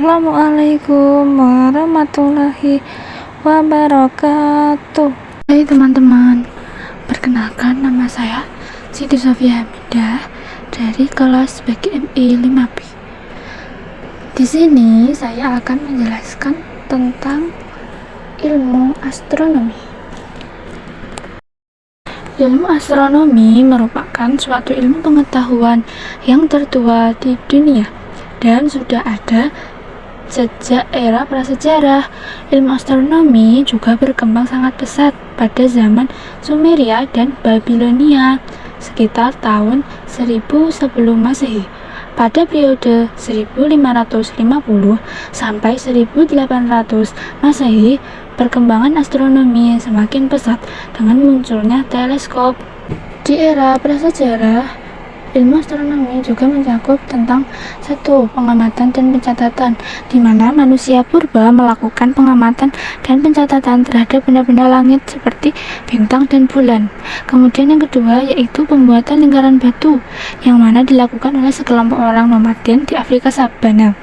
Assalamualaikum warahmatullahi wabarakatuh. Hai teman-teman, perkenalkan nama saya Siti Sofia Hamidah dari kelas BGMI 5B. Di sini saya akan menjelaskan tentang ilmu astronomi. Ilmu astronomi merupakan suatu ilmu pengetahuan yang tertua di dunia dan sudah ada sejak era prasejarah. Ilmu astronomi juga berkembang sangat pesat pada zaman Sumeria dan Babilonia sekitar tahun 1000 sebelum Masehi. Pada periode 1550 sampai 1800 Masehi, perkembangan astronomi semakin pesat dengan munculnya teleskop. Di era prasejarah, ilmu astronomi juga mencakup tentang satu pengamatan dan pencatatan, di mana manusia purba melakukan pengamatan dan pencatatan terhadap benda-benda langit seperti bintang dan bulan. Kemudian yang kedua yaitu pembuatan lingkaran batu, yang mana dilakukan oleh sekelompok orang nomaden di Afrika Sabana.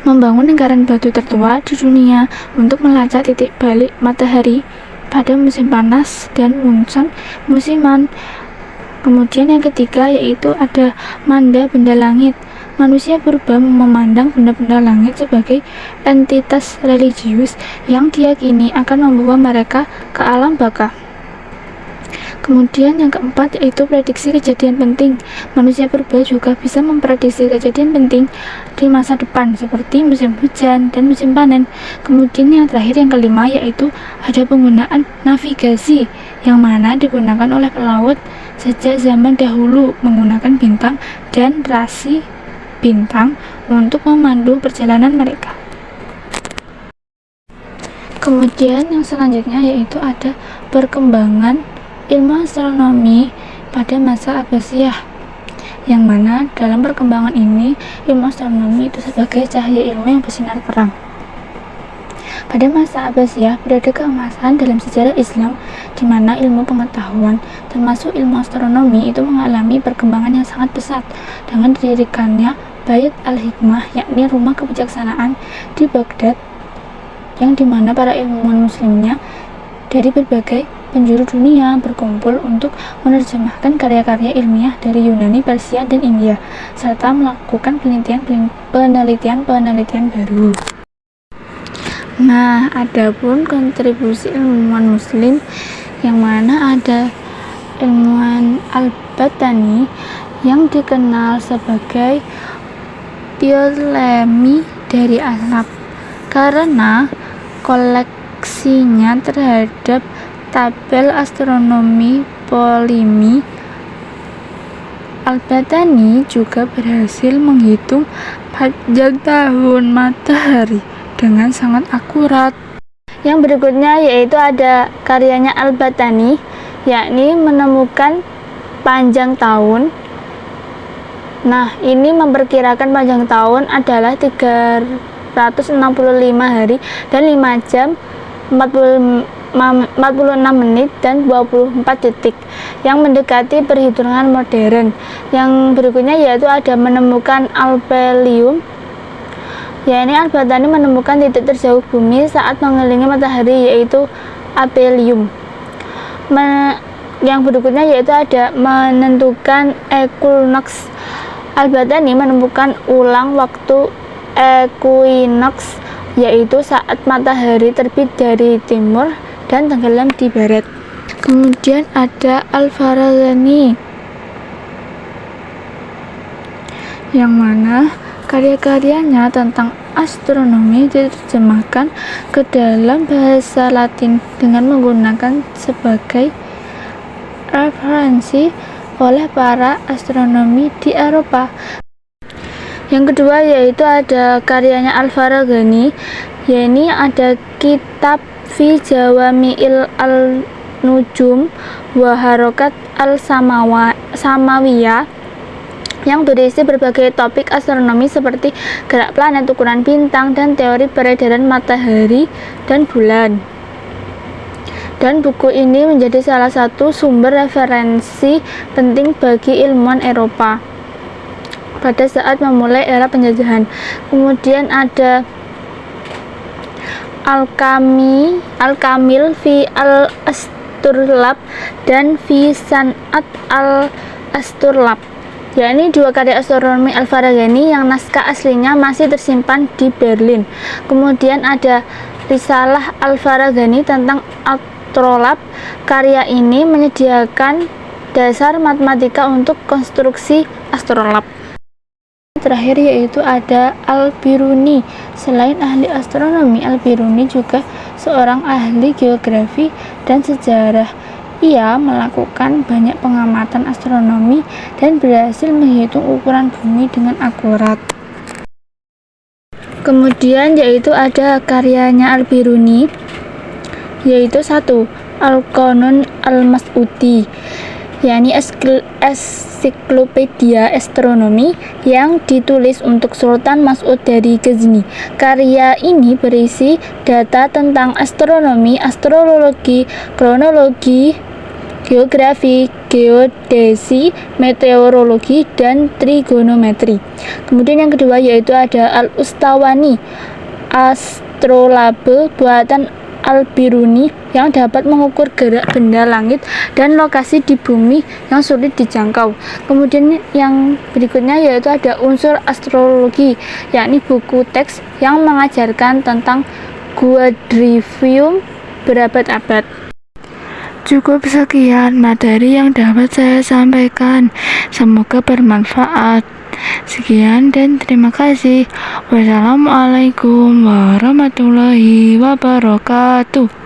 Membangun lingkaran batu tertua di dunia untuk melacak titik balik matahari pada musim panas dan munson musiman. Kemudian yang ketiga yaitu ada manda benda langit. Manusia purba memandang benda-benda langit sebagai entitas religius yang diyakini akan membawa mereka ke alam baka. Kemudian yang keempat yaitu prediksi kejadian penting. Manusia purba juga bisa memprediksi kejadian penting di masa depan seperti musim hujan dan musim panen. Kemudian yang terakhir yang kelima yaitu ada penggunaan navigasi, yang mana digunakan oleh pelaut sejak zaman dahulu menggunakan bintang dan rasi bintang untuk memandu perjalanan mereka. Kemudian yang selanjutnya yaitu ada perkembangan ilmu astronomi pada masa Abbasiyah, yang mana dalam perkembangan ini ilmu astronomi itu sebagai cahaya ilmu yang bersinar terang. Pada masa Abbasiyah, periode keemasan dalam sejarah Islam, di mana ilmu pengetahuan termasuk ilmu astronomi itu mengalami perkembangan yang sangat pesat dengan didirikannya Bait al-Hikmah, yakni rumah kebijaksanaan di Baghdad, yang dimana para ilmuwan muslimnya dari berbagai penjuru dunia berkumpul untuk menerjemahkan karya-karya ilmiah dari Yunani, Persia, dan India, serta melakukan penelitian baru. Nah, adapun kontribusi ilmuwan muslim, yang mana ada ilmuwan Al-Battani yang dikenal sebagai Ptolemy dari Arab karena koleksinya terhadap tabel astronomi Ptolemy. Al-Battani juga berhasil menghitung pajak tahun matahari dengan sangat akurat. Yang berikutnya yaitu ada karyanya Al-Battani, yakni menemukan panjang tahun. Nah, ini memperkirakan panjang tahun adalah 365 hari dan 5 jam 46 menit dan 24 detik, yang mendekati perhitungan modern. Yang berikutnya yaitu ada menemukan alphelium, yakni Al-Battani menemukan titik terjauh bumi saat mengelilingi matahari, yaitu aphelium. Yang berikutnya yaitu ada menentukan equinox. Al-Battani menemukan ulang waktu equinox, yaitu saat matahari terbit dari timur dan tenggelam di barat. Kemudian ada Al-Farazani, yang mana karya-karyanya tentang astronomi diterjemahkan ke dalam bahasa Latin dengan menggunakan sebagai referensi oleh para astronomi di Eropa. Yang kedua yaitu ada karyanya Al-Faragani, yakni ada kitab Fi Jawami'il Al-Nujum wa Harokat Al-Samawiyah, yang berisi berbagai topik astronomi seperti gerak planet, ukuran bintang, dan teori peredaran matahari dan bulan. Dan buku ini menjadi salah satu sumber referensi penting bagi ilmuwan Eropa. pada saat memulai era penjajahan. Kemudian ada Al-Kamil fi Al-Asturlab dan fi San'at Al-Asturlab, yakni dua karya astronomi Al-Faragani yang naskah aslinya masih tersimpan di Berlin. Kemudian ada Risalah Al-Faragani tentang astrolab. Karya ini menyediakan dasar matematika untuk konstruksi astrolab. Terakhir yaitu ada Al-Biruni. Selain ahli astronomi, Al-Biruni juga seorang ahli geografi dan sejarah. Ia melakukan banyak pengamatan astronomi dan berhasil menghitung ukuran bumi dengan akurat. Kemudian yaitu ada karyanya Al-Biruni, yaitu 1. Al-Qanun Al-Mas'udi, yakni ensiklopedia astronomi yang ditulis untuk Sultan Mas'ud dari Ghazni. Karya ini berisi data tentang astronomi, astrologi, kronologi, geografi, geodesi, meteorologi, dan trigonometri. Kemudian yang kedua yaitu ada Al-Ustawani, astrolabe buatan Al-Biruni yang dapat mengukur gerak benda langit dan lokasi di bumi yang sulit dijangkau. Kemudian yang berikutnya yaitu ada unsur astrologi, yakni buku teks yang mengajarkan tentang quadrivium berabad-abad. Cukup sekian materi yang dapat saya sampaikan. Semoga bermanfaat. Sekian dan terima kasih. Wassalamualaikum warahmatullahi wabarakatuh.